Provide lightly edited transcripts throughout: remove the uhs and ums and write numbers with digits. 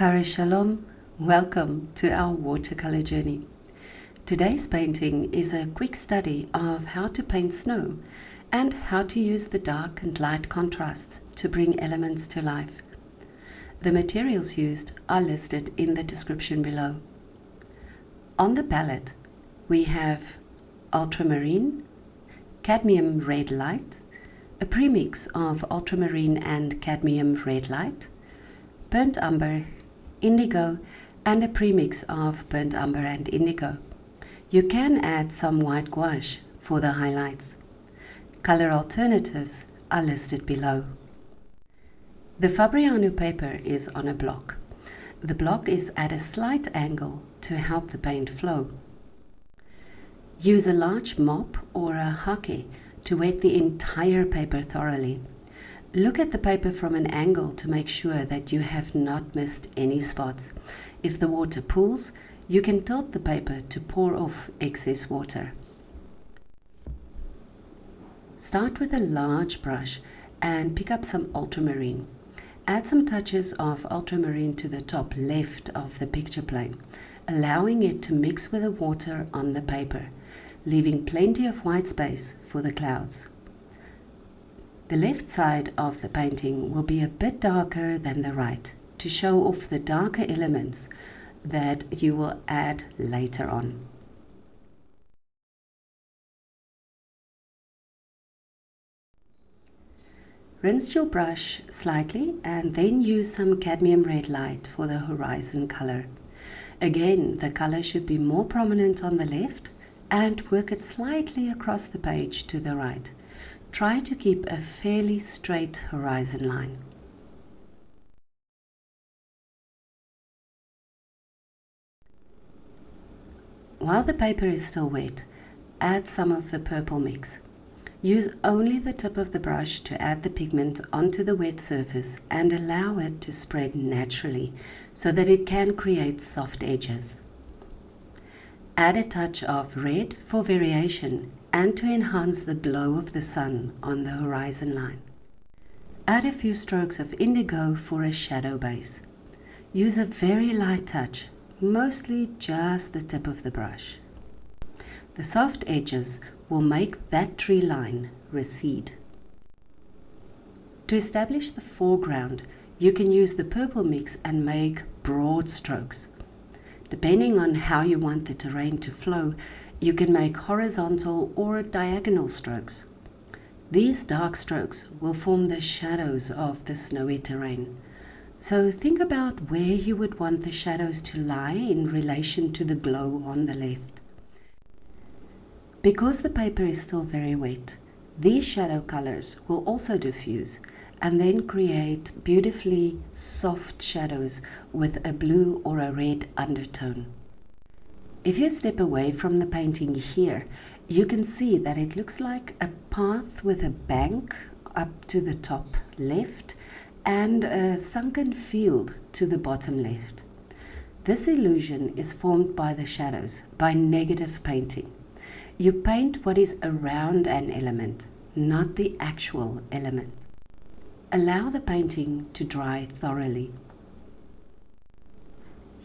Kara Shalom, welcome to our watercolor journey. Today's painting is a quick study of how to paint snow and how to use the dark and light contrasts to bring elements to life. The materials used are listed in the description below. On the palette, we have Ultramarine, Cadmium red light, a premix of Ultramarine and Cadmium red light, Burnt Umber, Indigo, and a premix of Burnt Umber and Indigo. You can add some white gouache for the highlights. Color alternatives are listed below. The Fabriano paper is on a block. The block is at a slight angle to help the paint flow. Use a large mop or a hake to wet the entire paper thoroughly. Look at the paper from an angle to make sure that you have not missed any spots. If the water pools, you can tilt the paper to pour off excess water. Start with a large brush and pick up some ultramarine. Add some touches of ultramarine to the top left of the picture plane, allowing it to mix with the water on the paper, leaving plenty of white space for the clouds. The left side of the painting will be a bit darker than the right to show off the darker elements that you will add later on. Rinse your brush slightly and then use some cadmium red light for the horizon color. Again, the color should be more prominent on the left and work it slightly across the page to the right. Try to keep a fairly straight horizon line. While the paper is still wet, add some of the purple mix. Use only the tip of the brush to add the pigment onto the wet surface and allow it to spread naturally so that it can create soft edges. Add a touch of red for variation and to enhance the glow of the sun on the horizon line. Add a few strokes of indigo for a shadow base. Use a very light touch, mostly just the tip of the brush. The soft edges will make that tree line recede. To establish the foreground, you can use the purple mix and make broad strokes. Depending on how you want the terrain to flow, you can make horizontal or diagonal strokes. These dark strokes will form the shadows of the snowy terrain. So think about where you would want the shadows to lie in relation to the glow on the left. Because the paper is still very wet, these shadow colors will also diffuse and then create beautifully soft shadows with a blue or a red undertone. If you step away from the painting here, you can see that it looks like a path with a bank up to the top left and a sunken field to the bottom left. This illusion is formed by the shadows, by negative painting. You paint what is around an element, not the actual element. Allow the painting to dry thoroughly.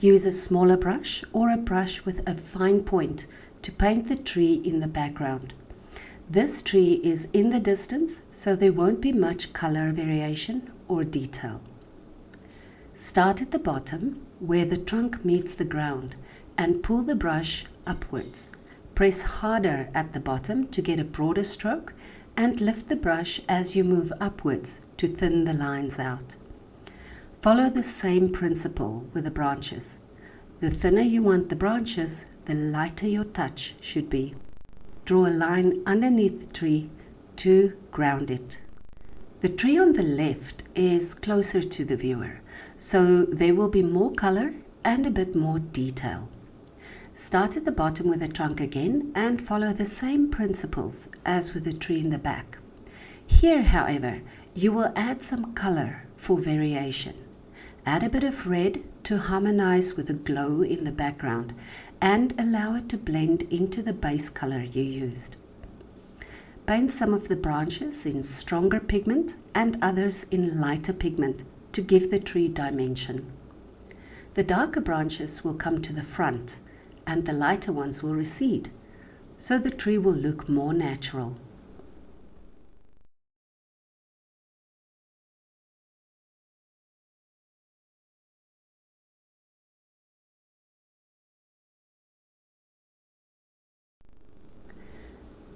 Use a smaller brush or a brush with a fine point to paint the tree in the background. This tree is in the distance, so there won't be much color variation or detail. Start at the bottom where the trunk meets the ground and pull the brush upwards. Press harder at the bottom to get a broader stroke and lift the brush as you move upwards to thin the lines out. Follow the same principle with the branches. The thinner you want the branches, the lighter your touch should be. Draw a line underneath the tree to ground it. The tree on the left is closer to the viewer, so there will be more color and a bit more detail. Start at the bottom with the trunk again and follow the same principles as with the tree in the back. Here, however, you will add some color for variation. Add a bit of red to harmonize with the glow in the background and allow it to blend into the base color you used. Paint some of the branches in stronger pigment and others in lighter pigment to give the tree dimension. The darker branches will come to the front and the lighter ones will recede, so the tree will look more natural.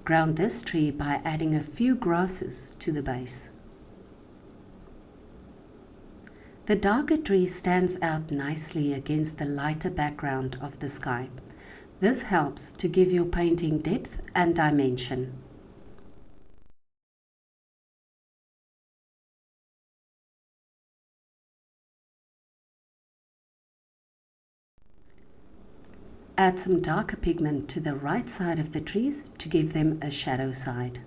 Ground this tree by adding a few grasses to the base. The darker tree stands out nicely against the lighter background of the sky. This helps to give your painting depth and dimension. Add some darker pigment to the right side of the trees to give them a shadow side.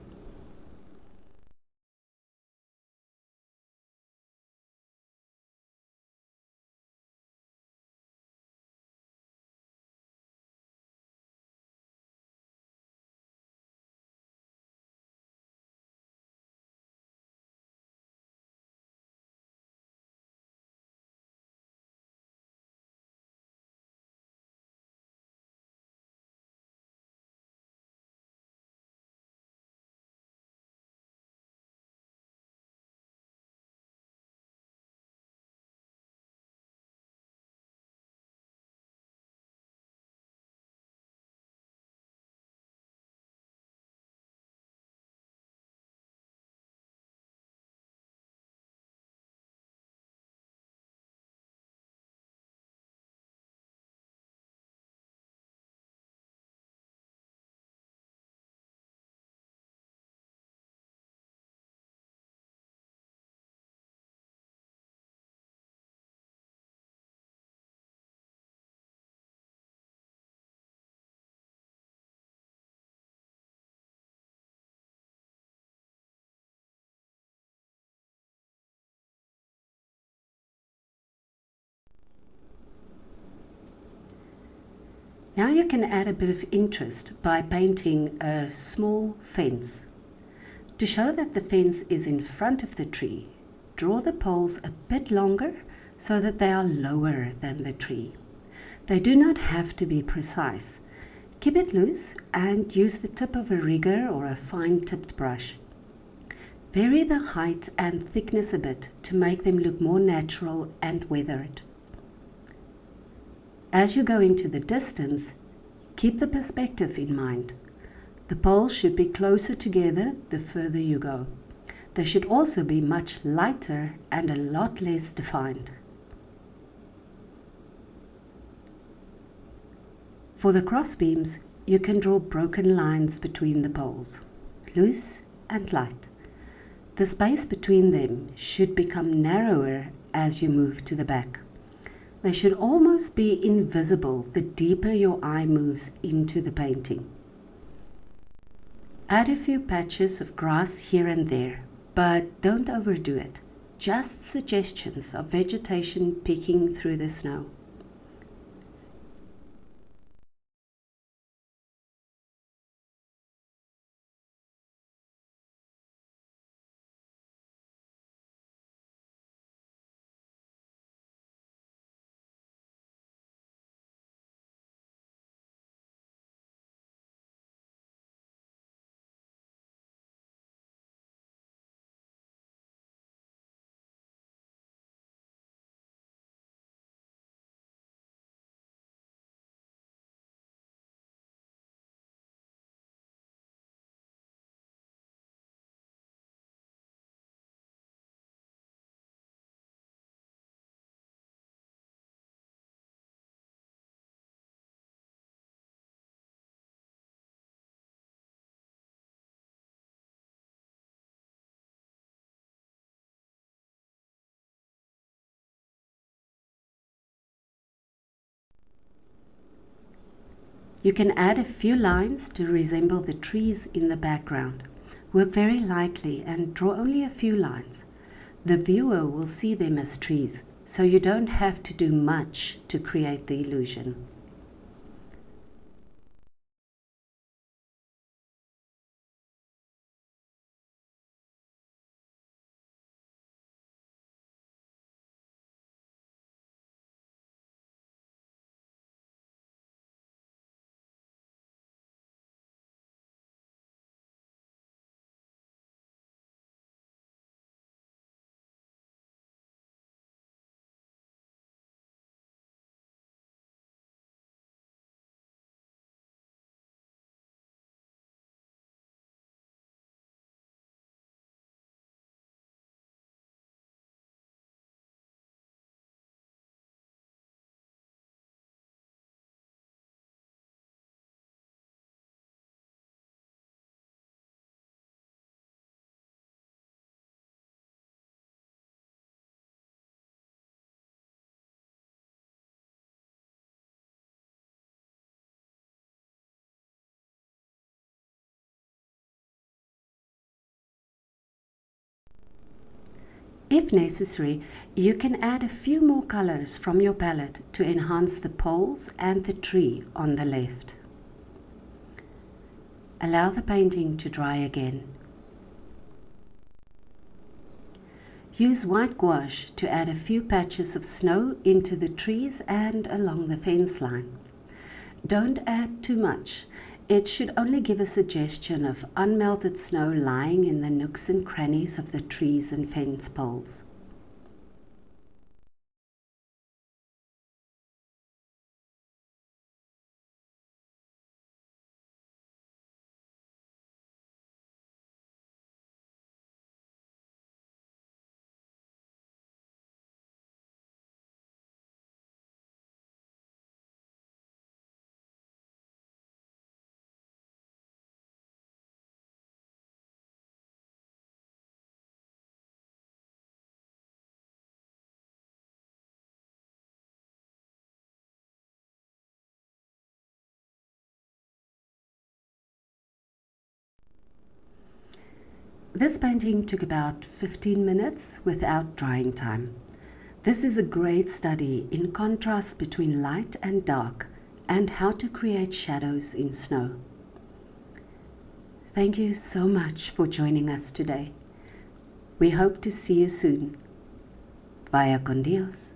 Now you can add a bit of interest by painting a small fence. To show that the fence is in front of the tree, draw the poles a bit longer so that they are lower than the tree. They do not have to be precise. Keep it loose and use the tip of a rigger or a fine-tipped brush. Vary the height and thickness a bit to make them look more natural and weathered. As you go into the distance, keep the perspective in mind. The poles should be closer together the further you go. They should also be much lighter and a lot less defined. For the crossbeams, you can draw broken lines between the poles, loose and light. The space between them should become narrower as you move to the back. They should almost be invisible the deeper your eye moves into the painting. Add a few patches of grass here and there, but don't overdo it. Just suggestions of vegetation peeking through the snow. You can add a few lines to resemble the trees in the background. Work very lightly and draw only a few lines. The viewer will see them as trees, so you don't have to do much to create the illusion. If necessary, you can add a few more colors from your palette to enhance the poles and the tree on the left. Allow the painting to dry again. Use white gouache to add a few patches of snow into the trees and along the fence line. Don't add too much. It should only give a suggestion of unmelted snow lying in the nooks and crannies of the trees and fence poles. This painting took about 15 minutes without drying time. This is a great study in contrast between light and dark and how to create shadows in snow. Thank you so much for joining us today. We hope to see you soon. Vaya con Dios.